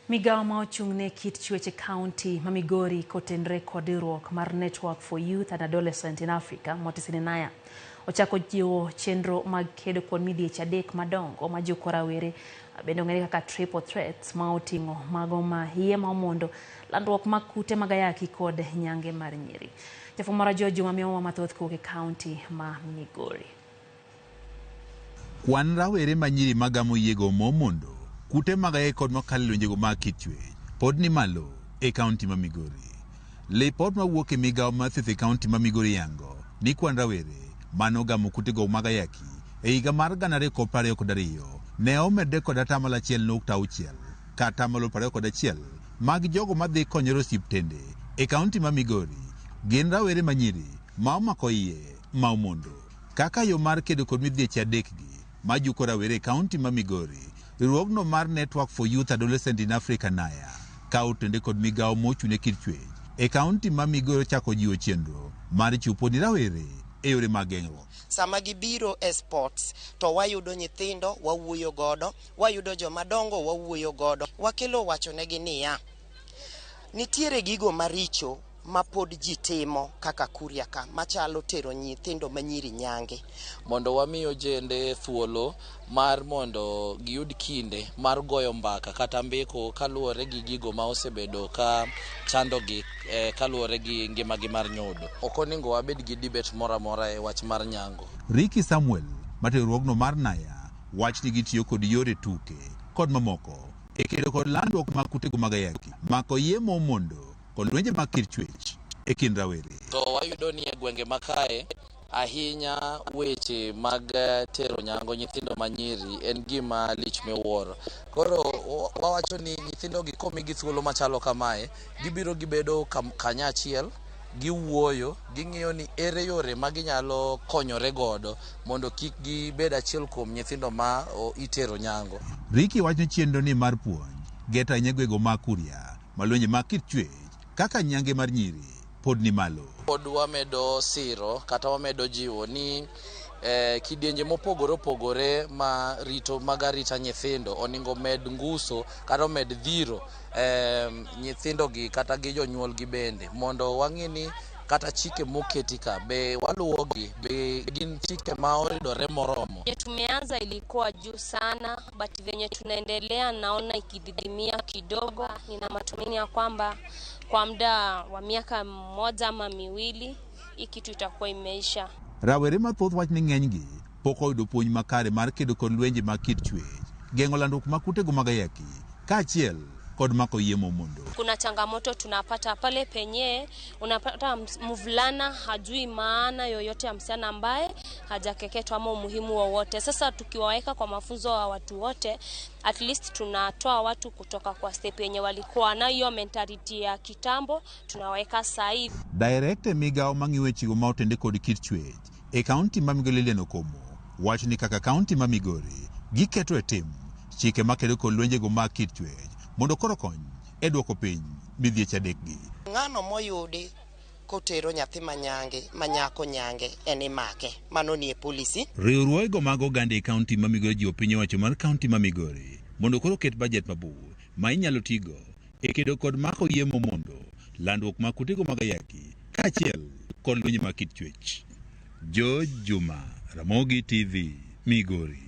Migao ma ochung'ne kit chweche kaonti ma Migori kotenre kod riwruok mar Network for Youth and Adolescents in Africa (Motisinaya) ochako jiwo chenro mag kedo kod midhieche adek madongo ma juko rawere bende ong'ere kaka triple threats ma oting'o mago ma iye ma omondo, landruok mag kute mag ayaki kod nyange mar nyiri. Jafwambo Juma miyowa mathoth kowuok e kaonti ma Migori. Kwan rawere ma nyiri magamo yego momondo kute mag ayaki kod makalo lwenjego mag kit chwech pod ni malo e kaonti ma Migori. Lipot mawuok e migao mar thieth e kaonti ma Migori yango ni kwan rawere manogamo kutego mag ayaki e higa mar 2022 ne omedre kod 1.6 kata 21 mag jogo madhi konyore osiptende e kaonti ma Migori gin rawere manyiri ma omako iye ma omondo. Kaka yo mar kedo kod midhieche adekgi ma juko rawere e kaonti ma Migori, riwruogno mar Network for Youth Adolescent in Africa (NAYA) ka otende kod migao mochune kit chwech e kaonti ma Migori chako jiwo chenro mar chupo ni rawere e yore mag geng'ruok. Sama gibiro e sports to wayudo nyithindo wawuoyo godo, wayudo jomadongo wawuoyo godo, wakelo wachonegi niya, nitiere gigo maricho ma pod ji timo kaka kuria ka machalo tero nyithindo manyiri nyange, mondo wamiyo jende thuolo mar mondo giyud kinde mar goyo mbaka kata mbeko kaluwore gi gigo ma osebedo ka chandogi kaluwore gi ngimagi mar nyodo. Ok onego wabed gi debate moro amora e wach mar nyango. Ricky Samuel riwruogno mar NAYA wach ni gitiyo kod yore tuke kod mamoko e kedo kod landruok mag kutego mag ayaki mako yie momondo kod lwenje mag kit chwech e kind rawere. To wayudo ni e gwenge makae ahinya weche mag tero nyango nyithindo manyiri en gima lich miwuoro. Koro wawacho ni nyithindo gi komigi thuolo machalo kamae gibiro gibedo kanyachiel, giwuoyo, ging'iyo ni ere yore ma ginyalo konyore godo mondo kik gibed achiel kuom nyithindo ma itero nyango. Ricky wacho ni chenro ni mar puonj geta nyegwego mag kuria malwenje mag kit chwech kaka nyange mar nyiri pod ni malo. Pod wamedo siro kata wamedo jiwo ni kidienje mopogore opogore ma rito magarita nyithindo oningo med nguso kata med thiro nyithindo gi kata gi jonyuol gi bende mondo wang'ini kata chike moketi ka be waluwogi be gin chike ma oridore moromo. Tumeanza ilikuwa juu sana, but venye tunaendelea naona ikididimia kidogo. Nina matumaini ya kwamba kwa muda wa miaka mmoja ama miwili hii kitu itakuwa imeisha. Rawere mathoth wach ni ng'enygi pok oyudo puonj makare mar kedo kod lwenje mag kit chwech, geng'o landruok mag kutego mag ayaki kaachiel kod mako yie momondo. Kuna changamoto tunapata pale penye unapata mvulana hajui maana yoyote ya msichana ambaye hajakeketwa ama umuhimu wowote. Sasa tukiwaweka kwa mafunzo wa watu wote, at least tunatoa watu kutoka kwa step yenye walikuwa na hiyo mentality ya kitambo, tunaweka sahihi. Director migao mang'iwechigo ma otende kod kit chwech e kaunti ma Migori Lilian Komo wacho ni kaka kaunti ma Migori giketo e tim chike makedo kod lwenjego mag kit chwech mondo koro kony e duoko piny midhieche adekgi. Ng'ano moyudi kotero nyathi manyako nyange en imake, mano ni e polisi. Riwruoge mag oganda e kaunti ma Migori jiwo piny owacho mar kaunti ma Migori mondo koro ket bajet mabor ma inyalo tigo e kedo kod mako yie momondo, landruok mag kutego mag ayaki kaachiel kod lwenje mag kit chwech. Juma, Ramogi TV, Migori.